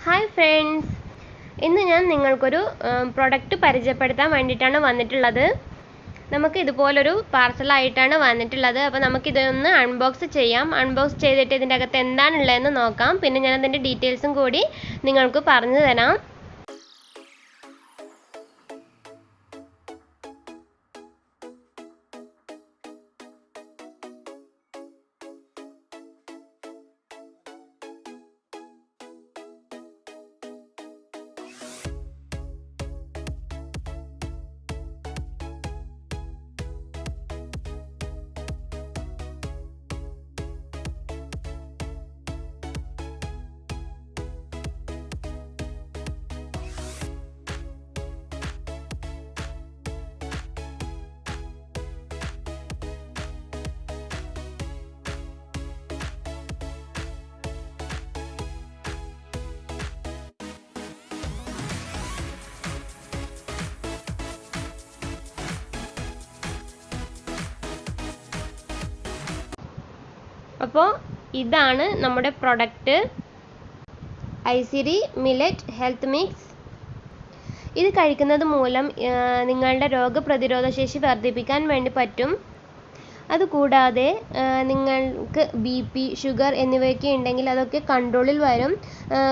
Hi friends, ഇന്ന് ഞാൻ നിങ്ങൾക്കൊരു പ്രൊഡക്റ്റ് പരിചയപ്പെടുത്താൻ വേണ്ടിയിട്ടാണ് വന്നിട്ടുള്ളത്. നമുക്ക് ഇതുപോലൊരു പാർസലായിട്ടാണ് വന്നിട്ടുള്ളത്. അപ്പോൾ നമുക്കിതൊന്ന് അൺബോക്സ് ചെയ്യാം. അൺബോക്സ് ചെയ്തിട്ട് ഇതിൻ്റെ അകത്ത് എന്താണുള്ളതെന്ന് നോക്കാം. പിന്നെ ഞാൻ അതിൻ്റെ ഡീറ്റെയിൽസും കൂടി നിങ്ങൾക്ക് പറഞ്ഞു തരാം. അപ്പോൾ ഇതാണ് നമ്മുടെ പ്രൊഡക്റ്റ്, ഐസിരി മില്ലറ്റ് ഹെൽത്ത് മിക്സ്. ഇത് കഴിക്കുന്നത് മൂലം നിങ്ങളുടെ രോഗപ്രതിരോധ ശേഷി വർദ്ധിപ്പിക്കാൻ വേണ്ടി പറ്റും. അതുകൂടാതെ നിങ്ങൾക്ക് BP, ഷുഗർ എന്നിവയൊക്കെ ഉണ്ടെങ്കിൽ അതൊക്കെ കൺട്രോളിൽ വരും.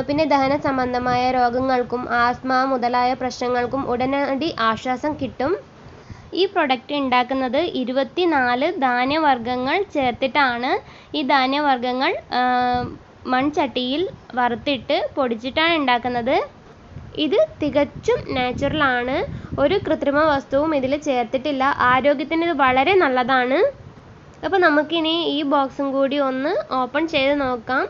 പിന്നെ ദഹന സംബന്ധമായ രോഗങ്ങൾക്കും ആസ്മ മുതലായ പ്രശ്നങ്ങൾക്കും ഉടനടി ആശ്വാസം കിട്ടും. ഈ പ്രൊഡക്റ്റ് ഉണ്ടാക്കുന്നത് 24 ധാന്യവർഗ്ഗങ്ങൾ ചേർത്തിട്ടാണ്. ഈ ധാന്യവർഗ്ഗങ്ങൾ മൺചട്ടിയിൽ വറുത്തിട്ട് പൊടിച്ചിട്ടാണ് ഉണ്ടാക്കുന്നത്. ഇത് തികച്ചും നാച്ചുറൽ ആണ്. ഒരു കൃത്രിമ വസ്തുവും ഇതിൽ ചേർത്തിട്ടില്ല. ആരോഗ്യത്തിന് ഇത് വളരെ നല്ലതാണ്. അപ്പോൾ നമുക്കിനി ഈ ബോക്സും കൂടി ഒന്ന് ഓപ്പൺ ചെയ്ത് നോക്കാം.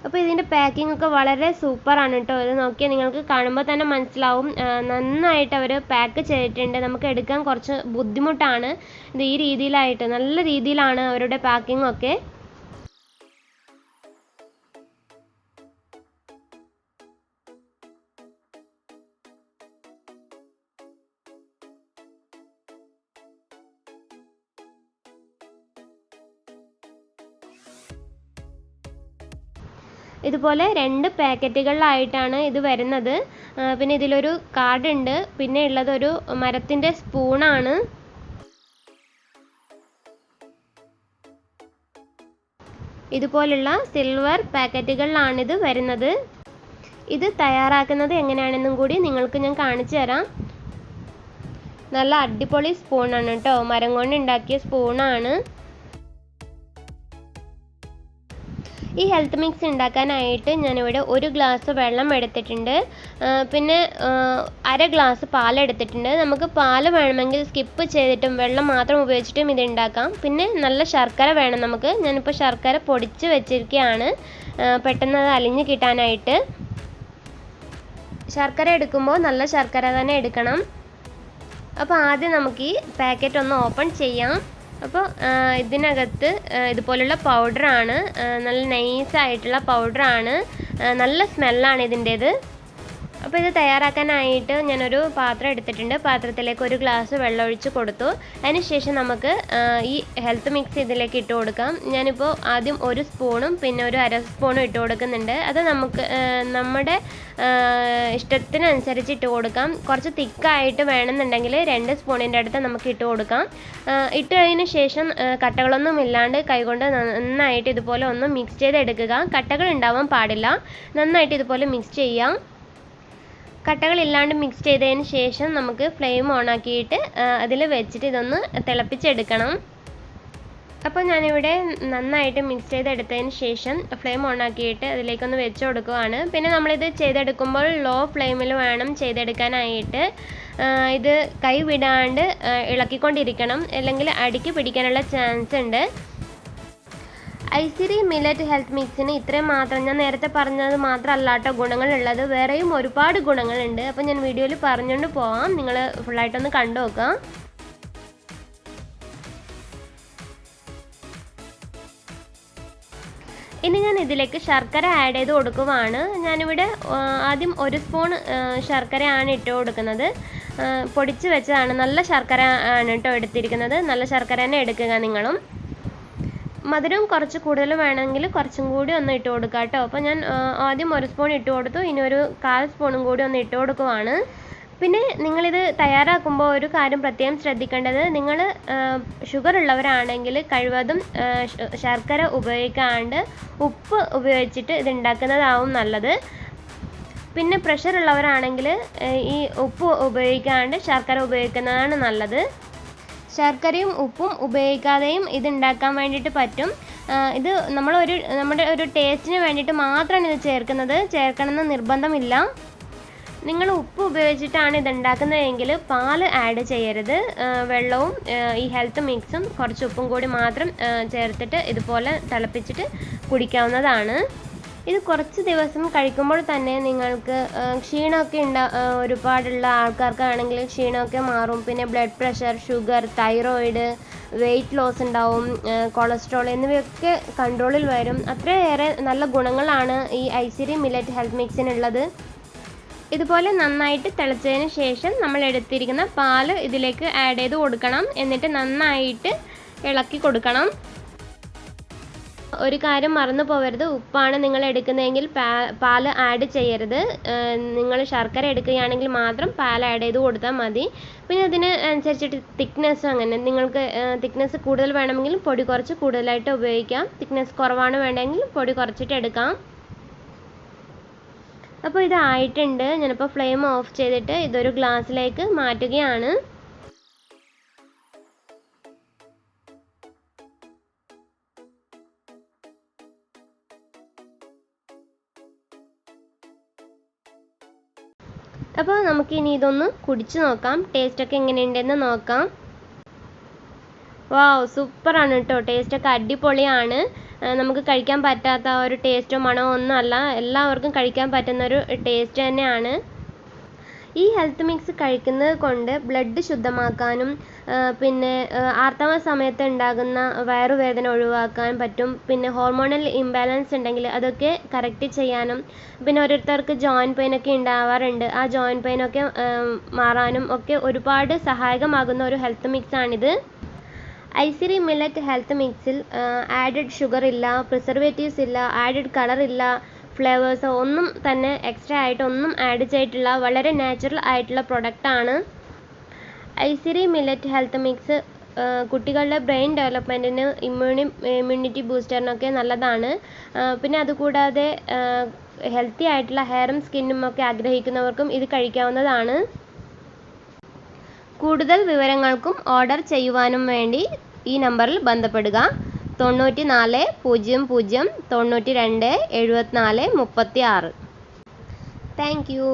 അപ്പോൾ ഇതിൻ്റെ പാക്കിംഗ് ഒക്കെ വളരെ സൂപ്പറാണ് കേട്ടോ. ഇത് നോക്കിയാൽ നിങ്ങൾക്ക് കാണുമ്പോൾ തന്നെ മനസ്സിലാവും. നന്നായിട്ട് അവർ പാക്ക് ചെയ്തിട്ടുണ്ട്. നമുക്ക് എടുക്കാൻ കുറച്ച് ബുദ്ധിമുട്ടാണ്. ഇത് ഈ രീതിയിലായിട്ട് നല്ല രീതിയിലാണ് അവരുടെ പാക്കിംഗ് ഒക്കെ. ഇതുപോലെ 2 പാക്കറ്റുകളിലായിട്ടാണ് ഇത് വരുന്നത്. പിന്നെ ഇതിലൊരു കാർഡ് ഉണ്ട്. പിന്നെ ഉള്ളത് ഒരു മരത്തിൻ്റെ സ്പൂണാണ്. ഇതുപോലുള്ള സിൽവർ പാക്കറ്റുകളിലാണിത് വരുന്നത്. ഇത് തയ്യാറാക്കുന്നത് എങ്ങനെയാണെന്നും കൂടി നിങ്ങൾക്ക് ഞാൻ കാണിച്ചു തരാം. നല്ല അടിപൊളി സ്പൂണാണ് കേട്ടോ. മരം കൊണ്ട് ഉണ്ടാക്കിയ സ്പൂണാണ്. ഈ ഹെൽത്ത് മിക്സ് ഉണ്ടാക്കാനായിട്ട് ഞാനിവിടെ 1 ഗ്ലാസ് വെള്ളം എടുത്തിട്ടുണ്ട്. പിന്നെ 1/2 ഗ്ലാസ് പാലെടുത്തിട്ടുണ്ട്. നമുക്ക് പാല് വേണമെങ്കിൽ സ്കിപ്പ് ചെയ്തിട്ടും വെള്ളം മാത്രം ഉപയോഗിച്ചിട്ടും ഇത് ഉണ്ടാക്കാം. പിന്നെ നല്ല ശർക്കര വേണം നമുക്ക്. ഞാനിപ്പോൾ ശർക്കര പൊടിച്ച് വെച്ചിരിക്കുകയാണ്, പെട്ടെന്ന് അത് അലിഞ്ഞ് കിട്ടാനായിട്ട്. ശർക്കര എടുക്കുമ്പോൾ നല്ല ശർക്കര തന്നെ എടുക്കണം. അപ്പോൾ ആദ്യം നമുക്ക് ഈ പാക്കറ്റ് ഒന്ന് ഓപ്പൺ ചെയ്യാം. അപ്പോൾ ഇതിനകത്ത് ഇതുപോലുള്ള പൗഡറാണ്. നല്ല നൈസായിട്ടുള്ള പൗഡറാണ്. നല്ല സ്മെല്ലാണ് ഇതിൻ്റേത്. അപ്പോൾ ഇത് തയ്യാറാക്കാനായിട്ട് ഞാനൊരു പാത്രം എടുത്തിട്ടുണ്ട്. പാത്രത്തിലേക്ക് 1 ഗ്ലാസ് വെള്ളം ഒഴിച്ച് കൊടുത്തു. അതിനുശേഷം നമുക്ക് ഈ ഹെൽത്ത് മിക്സ് ഇതിലേക്ക് ഇട്ട് കൊടുക്കാം. ഞാനിപ്പോൾ ആദ്യം 1 സ്പൂണും പിന്നെ ഒരു 1/2 സ്പൂണും ഇട്ട് കൊടുക്കുന്നുണ്ട്. അത് നമുക്ക് നമ്മുടെ ഇഷ്ടത്തിനനുസരിച്ച് ഇട്ട് കൊടുക്കാം. കുറച്ച് തിക്കായിട്ട് വേണമെന്നുണ്ടെങ്കിൽ 2 സ്പൂണിൻ്റെ അടുത്ത് നമുക്ക് ഇട്ട് കൊടുക്കാം. ഇട്ട് കഴിഞ്ഞതിന് ശേഷം കട്ടകളൊന്നും ഇല്ലാണ്ട് കൈകൊണ്ട് നന്നായിട്ട് ഇതുപോലെ ഒന്ന് മിക്സ് ചെയ്തെടുക്കുക. കട്ടകൾ ഉണ്ടാവാൻ പാടില്ല. നന്നായിട്ട് ഇതുപോലെ മിക്സ് ചെയ്യാം. കട്ടകളില്ലാണ്ട് മിക്സ് ചെയ്തതിന് ശേഷം നമുക്ക് ഫ്ലെയിം ഓണാക്കിയിട്ട് അതിൽ വെച്ചിട്ട് ഇതൊന്ന് തിളപ്പിച്ചെടുക്കണം. അപ്പോൾ ഞാനിവിടെ നന്നായിട്ട് മിക്സ് ചെയ്തെടുത്തതിന് ശേഷം ഫ്ലെയിം ഓണാക്കിയിട്ട് അതിലേക്കൊന്ന് വെച്ച് കൊടുക്കുകയാണ്. പിന്നെ നമ്മളിത് ചെയ്തെടുക്കുമ്പോൾ ലോ ഫ്ലെയിമിൽ വേണം ചെയ്തെടുക്കാനായിട്ട്. ഇത് കൈ വിടാണ്ട് ഇളക്കിക്കൊണ്ടിരിക്കണം, അല്ലെങ്കിൽ അടിക്ക് പിടിക്കാനുള്ള ചാൻസ് ഉണ്ട്. ഐസിരി മില്ലറ്റ് ഹെൽത്ത് മിക്സിന് ഇത്രയും മാത്രം, ഞാൻ നേരത്തെ പറഞ്ഞത് മാത്രമല്ല കേട്ടോ ഗുണങ്ങളുള്ളത്, വേറെയും ഒരുപാട് ഗുണങ്ങളുണ്ട്. അപ്പോൾ ഞാൻ വീഡിയോയിൽ പറഞ്ഞുകൊണ്ട് പോവാം, നിങ്ങൾ ഫുള്ളായിട്ടൊന്ന് കണ്ടു നോക്കാം. ഇനി ഞാൻ ഇതിലേക്ക് ശർക്കര ആഡ് ചെയ്ത് കൊടുക്കുവാണ്. ഞാനിവിടെ ആദ്യം 1 സ്പൂൺ ശർക്കരയാണ് ഇട്ട് കൊടുക്കുന്നത്. പൊടിച്ച് വെച്ചതാണ്. നല്ല ശർക്കര ആണ് കേട്ടോ എടുത്തിരിക്കുന്നത്. നല്ല ശർക്കര തന്നെ എടുക്കുക നിങ്ങളും. മധുരം കുറച്ച് കൂടുതൽ വേണമെങ്കിൽ കുറച്ചും കൂടി ഒന്ന് ഇട്ട് കൊടുക്കുക കേട്ടോ. അപ്പോൾ ഞാൻ ആദ്യം 1 സ്പൂൺ ഇട്ട് കൊടുത്തു, ഇനി ഒരു 1/4 സ്പൂണും കൂടി ഒന്ന് ഇട്ട് കൊടുക്കുവാണ്. പിന്നെ നിങ്ങളിത് തയ്യാറാക്കുമ്പോൾ ഒരു കാര്യം പ്രത്യേകം ശ്രദ്ധിക്കേണ്ടത്, നിങ്ങൾ ഷുഗർ ഉള്ളവരാണെങ്കിൽ കഴിവതും ശർക്കര ഉപയോഗിക്കാണ്ട് ഉപ്പ് ഉപയോഗിച്ചിട്ട് ഇത് ഉണ്ടാക്കുന്നതാവും നല്ലത്. പിന്നെ പ്രഷർ ഉള്ളവരാണെങ്കിൽ ഈ ഉപ്പ് ഉപയോഗിക്കാണ്ട് ശർക്കര ഉപയോഗിക്കുന്നതാണ് നല്ലത്. ശർക്കരയും ഉപ്പും ഉപയോഗിക്കാതെയും ഇത് ഉണ്ടാക്കാൻ വേണ്ടിയിട്ട് പറ്റും. ഇത് നമ്മുടെ ഒരു ടേസ്റ്റിന് വേണ്ടിയിട്ട് മാത്രമാണ് ഇത് ചേർക്കണമെന്ന് നിർബന്ധമില്ല. നിങ്ങൾ ഉപ്പ് ഉപയോഗിച്ചിട്ടാണ് ഇത് ഉണ്ടാക്കുന്നതെങ്കിൽ പാല് ആഡ് ചെയ്യരുത്. വെള്ളവും ഈ ഹെൽത്ത് മിക്സും കുറച്ച് ഉപ്പും കൂടി മാത്രം ചേർത്തിട്ട് ഇതുപോലെ തിളപ്പിച്ചിട്ട് കുടിക്കാവുന്നതാണ്. ഇത് കുറച്ച് ദിവസം കഴിക്കുമ്പോൾ തന്നെ നിങ്ങൾക്ക് ക്ഷീണമൊക്കെ ഒരുപാടുള്ള ആൾക്കാർക്കാണെങ്കിൽ ക്ഷീണമൊക്കെ മാറും. പിന്നെ blood pressure, sugar, thyroid, weight loss ഉണ്ടാവും, കൊളസ്ട്രോൾ എന്നിവയൊക്കെ കൺട്രോളിൽ വരും. അത്രയേറെ നല്ല ഗുണങ്ങളാണ് ഈ ഐസിരി മില്ലറ്റ് ഹെൽത്ത് മിക്സിനുള്ളത്. ഇതുപോലെ നന്നായിട്ട് തിളച്ചതിന് ശേഷം നമ്മൾ എടുത്തിരിക്കുന്ന പാല് ഇതിലേക്ക് ആഡ് ചെയ്ത് കൊടുക്കണം. എന്നിട്ട് നന്നായിട്ട് ഇളക്കി കൊടുക്കണം. ഒരു കാര്യം മറന്നു പോകരുത്, ഉപ്പാണ് നിങ്ങൾ എടുക്കുന്നതെങ്കിൽ പാല് ആഡ് ചെയ്യരുത്. നിങ്ങൾ ശർക്കര എടുക്കുകയാണെങ്കിൽ മാത്രം പാൽ ആഡ് ചെയ്ത് കൊടുത്താൽ മതി. പിന്നെ അതിന് അനുസരിച്ചിട്ട് തിക്നെസ്സും അങ്ങനെ, നിങ്ങൾക്ക് തിക്നെസ് കൂടുതൽ വേണമെങ്കിൽ പൊടി കുറച്ച് കൂടുതലായിട്ട് ഉപയോഗിക്കാം. തിക്നെസ് കുറവാണ് വേണമെങ്കിൽ പൊടി കുറച്ചിട്ട് എടുക്കാം. അപ്പോൾ ഇത് ആയിട്ടുണ്ട്. ഞാനിപ്പോൾ ഫ്ലെയിം ഓഫ് ചെയ്തിട്ട് ഇതൊരു ഗ്ലാസ്സിലേക്ക് മാറ്റുകയാണ്. അപ്പോൾ നമുക്കിനി ഇതൊന്ന് കുടിച്ച് നോക്കാം, ടേസ്റ്റൊക്കെ എങ്ങനെയുണ്ടെന്ന് നോക്കാം. വാവ്, സൂപ്പറാണ് കേട്ടോ. ടേസ്റ്റൊക്കെ അടിപൊളിയാണ്. നമുക്ക് കഴിക്കാൻ പറ്റാത്ത ഒരു ടേസ്റ്റോ മണമോ ഒന്നും അല്ല, എല്ലാവർക്കും കഴിക്കാൻ പറ്റുന്നൊരു ടേസ്റ്റ് തന്നെയാണ്. ഈ ഹെൽത്ത് മിക്സ് കഴിക്കുന്നത് കൊണ്ട് ബ്ലഡ് ശുദ്ധമാക്കാനും പിന്നെ ആർത്തവ സമയത്ത് ഉണ്ടാകുന്ന വയറുവേദന ഒഴിവാക്കാൻ പറ്റും. പിന്നെ ഹോർമോണൽ ഇംബാലൻസ് ഉണ്ടെങ്കിൽ അതൊക്കെ കറക്റ്റ് ചെയ്യാനും, പിന്നെ ഓരോരുത്തർക്ക് ജോയിൻറ്റ് പെയിനൊക്കെ ഉണ്ടാവാറുണ്ട്, ആ ജോയിൻറ്റ് പെയിനൊക്കെ മാറാനും ഒക്കെ ഒരുപാട് സഹായകമാകുന്ന ഒരു ഹെൽത്ത് മിക്സാണിത്. ഐസിരി മില്ലറ്റ് ഹെൽത്ത് മിക്സിൽ ആഡഡ് ഷുഗർ ഇല്ല, പ്രിസർവേറ്റീവ്സ് ഇല്ല, ആഡഡ് കളർ ഇല്ല, ഫ്ലേവേഴ്സ് ഒന്നും തന്നെ എക്സ്ട്രാ ആയിട്ട് ഒന്നും ആഡ് ചെയ്തിട്ടുള്ള വളരെ നാച്ചുറൽ ആയിട്ടുള്ള പ്രൊഡക്റ്റാണ്. ഐസിരി മില്ലറ്റ് ഹെൽത്ത് മിക്സ് കുട്ടികളുടെ ബ്രെയിൻ ഡെവലപ്മെൻറ്റിന്, ഇമ്മ്യൂണിറ്റി ബൂസ്റ്ററിനൊക്കെ നല്ലതാണ്. പിന്നെ അതുകൂടാതെ ഹെൽത്തി ആയിട്ടുള്ള ഹെയറും സ്കിന്നും ഒക്കെ ആഗ്രഹിക്കുന്നവർക്കും ഇത് കഴിക്കാവുന്നതാണ്. കൂടുതൽ വിവരങ്ങൾക്കും ഓർഡർ ചെയ്യുവാനും വേണ്ടി ഈ നമ്പറിൽ ബന്ധപ്പെടുക. 94 00 92 74 36. Thank you.